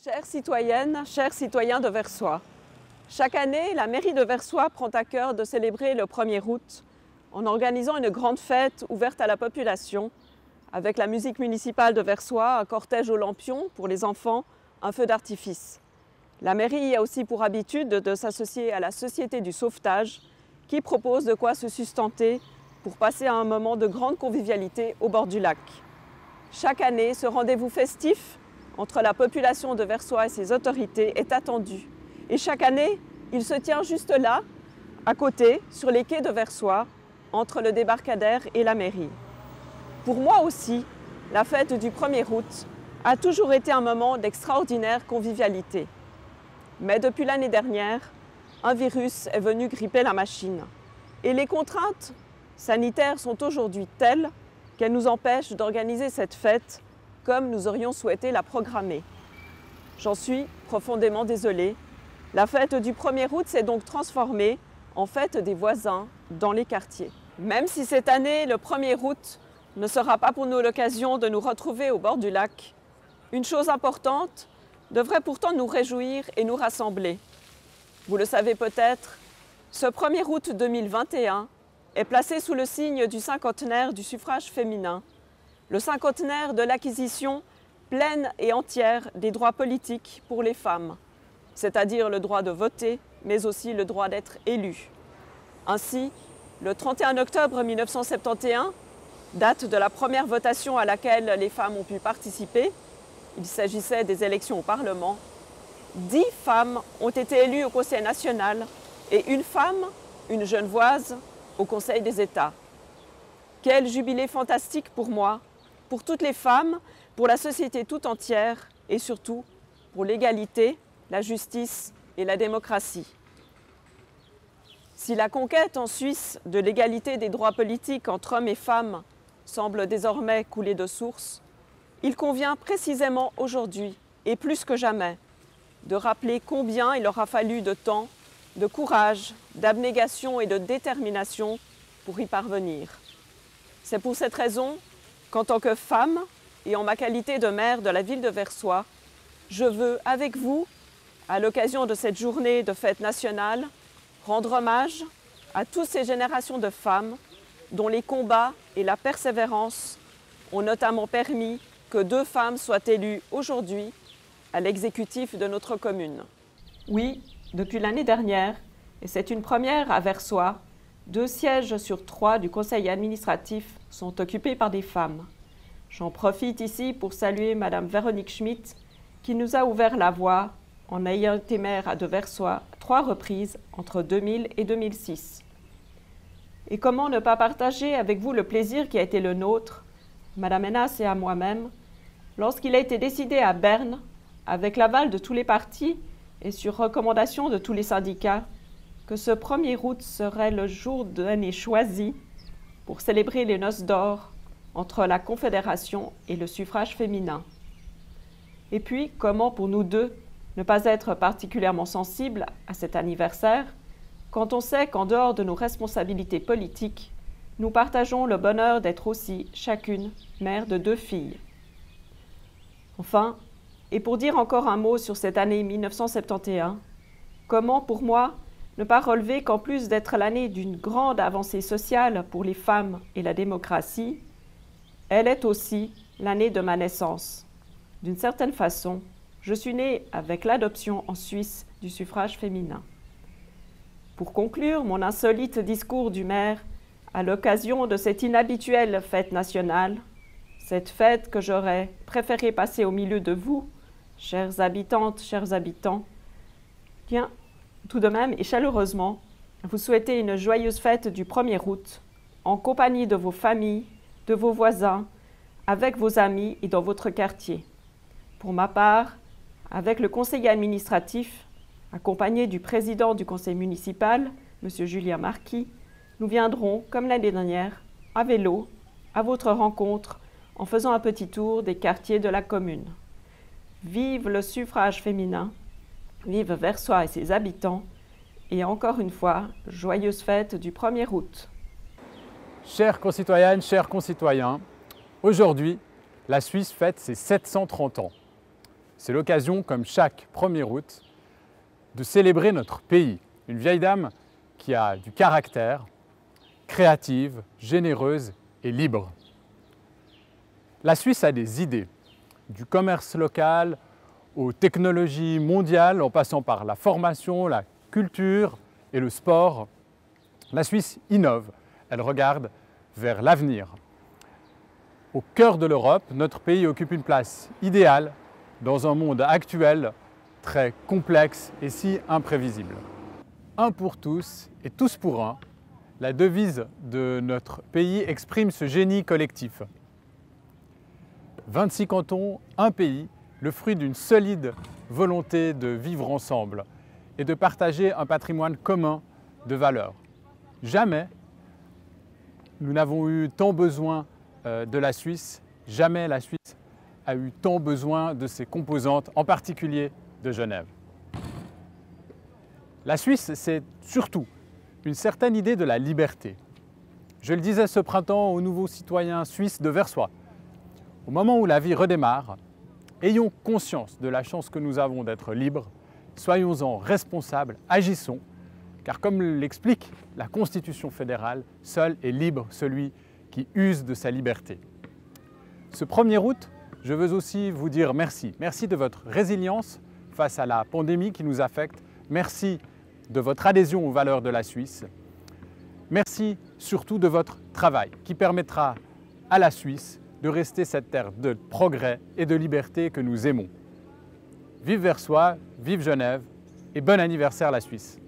Chères citoyennes, chers citoyens de Versoix, chaque année, la mairie de Versoix prend à cœur de célébrer le 1er août en organisant une grande fête ouverte à la population avec la musique municipale de Versoix, un cortège aux lampions pour les enfants, un feu d'artifice. La mairie a aussi pour habitude de s'associer à la Société du Sauvetage qui propose de quoi se sustenter pour passer un moment de grande convivialité au bord du lac. Chaque année, ce rendez-vous festif entre la population de Versoix et ses autorités est attendu. Et chaque année, il se tient juste là, à côté, sur les quais de Versoix, entre le débarcadère et la mairie. Pour moi aussi, la fête du 1er août a toujours été un moment d'extraordinaire convivialité. Mais depuis l'année dernière, un virus est venu gripper la machine. Et les contraintes sanitaires sont aujourd'hui telles qu'elles nous empêchent d'organiser cette fête comme nous aurions souhaité la programmer. J'en suis profondément désolée. La fête du 1er août s'est donc transformée en fête des voisins dans les quartiers. Même si cette année, le 1er août, ne sera pas pour nous l'occasion de nous retrouver au bord du lac, une chose importante devrait pourtant nous réjouir et nous rassembler. Vous le savez peut-être, ce 1er août 2021 est placé sous le signe du cinquantenaire du suffrage féminin, le cinquantenaire de l'acquisition pleine et entière des droits politiques pour les femmes, c'est-à-dire le droit de voter, mais aussi le droit d'être élu. Ainsi, le 31 octobre 1971, date de la première votation à laquelle les femmes ont pu participer, il s'agissait des élections au Parlement, 10 femmes ont été élues au Conseil national et une femme, une genevoise, au Conseil des États. Quel jubilé fantastique pour moi, pour toutes les femmes, pour la société tout entière et surtout pour l'égalité, la justice et la démocratie. Si la conquête en Suisse de l'égalité des droits politiques entre hommes et femmes semble désormais couler de source, il convient précisément aujourd'hui, et plus que jamais, de rappeler combien il aura fallu de temps, de courage, d'abnégation et de détermination pour y parvenir. C'est pour cette raison qu'en tant que femme et en ma qualité de maire de la ville de Versoix, je veux, avec vous, à l'occasion de cette journée de fête nationale, rendre hommage à toutes ces générations de femmes dont les combats et la persévérance ont notamment permis que 2 femmes soient élues aujourd'hui à l'exécutif de notre commune. Oui, depuis l'année dernière, et c'est une première à Versoix, 2 sièges sur 3 du conseil administratif sont occupés par des femmes. J'en profite ici pour saluer Madame Véronique Schmitt, qui nous a ouvert la voie en ayant été maire de Versoix 3 reprises entre 2000 et 2006. Et comment ne pas partager avec vous le plaisir qui a été le nôtre, Madame Hénas et à moi-même, lorsqu'il a été décidé à Berne, avec l'aval de tous les partis et sur recommandation de tous les syndicats, que ce 1er août serait le jour de l'année choisi pour célébrer les noces d'or entre la Confédération et le suffrage féminin. Et puis, comment pour nous deux ne pas être particulièrement sensibles à cet anniversaire quand on sait qu'en dehors de nos responsabilités politiques, nous partageons le bonheur d'être aussi chacune mère de 2 filles. Enfin, et pour dire encore un mot sur cette année 1971, comment pour moi ne pas relever qu'en plus d'être l'année d'une grande avancée sociale pour les femmes et la démocratie, elle est aussi l'année de ma naissance. D'une certaine façon, je suis née avec l'adoption en Suisse du suffrage féminin. Pour conclure mon insolite discours du maire, à l'occasion de cette inhabituelle fête nationale, cette fête que j'aurais préféré passer au milieu de vous, chères habitantes, chers habitants, tiens, tout de même et chaleureusement, vous souhaiter une joyeuse fête du 1er août, en compagnie de vos familles, de vos voisins, avec vos amis et dans votre quartier. Pour ma part, avec le conseiller administratif, accompagné du président du conseil municipal, M. Julien Marquis, nous viendrons, comme l'année dernière, à vélo, à votre rencontre, en faisant un petit tour des quartiers de la commune. Vive le suffrage féminin, vive Versoix et ses habitants, et encore une fois, joyeuse fête du 1er août. Chères concitoyennes, chers concitoyens, aujourd'hui, la Suisse fête ses 730 ans. C'est l'occasion, comme chaque 1er août, de célébrer notre pays. Une vieille dame qui a du caractère, créative, généreuse et libre. La Suisse a des idées, du commerce local aux technologies mondiales, en passant par la formation, la culture et le sport. La Suisse innove, elle regarde vers l'avenir. Au cœur de l'Europe, notre pays occupe une place idéale dans un monde actuel très complexe et si imprévisible. Un pour tous et tous pour un, la devise de notre pays exprime ce génie collectif. 26 cantons, un pays, le fruit d'une solide volonté de vivre ensemble et de partager un patrimoine commun de valeurs. Jamais nous n'avons eu tant besoin de la Suisse, jamais la Suisse a eu tant besoin de ses composantes, en particulier de Genève. La Suisse, c'est surtout une certaine idée de la liberté. Je le disais ce printemps aux nouveaux citoyens suisses de Versoix. Au moment où la vie redémarre, ayons conscience de la chance que nous avons d'être libres, soyons-en responsables, agissons, car comme l'explique la Constitution fédérale, seul est libre celui qui use de sa liberté. Ce 1er août, je veux aussi vous dire merci. Merci de votre résilience face à la pandémie qui nous affecte. Merci de votre adhésion aux valeurs de la Suisse. Merci surtout de votre travail qui permettra à la Suisse de rester cette terre de progrès et de liberté que nous aimons. Vive Versoix, vive Genève et bon anniversaire la Suisse!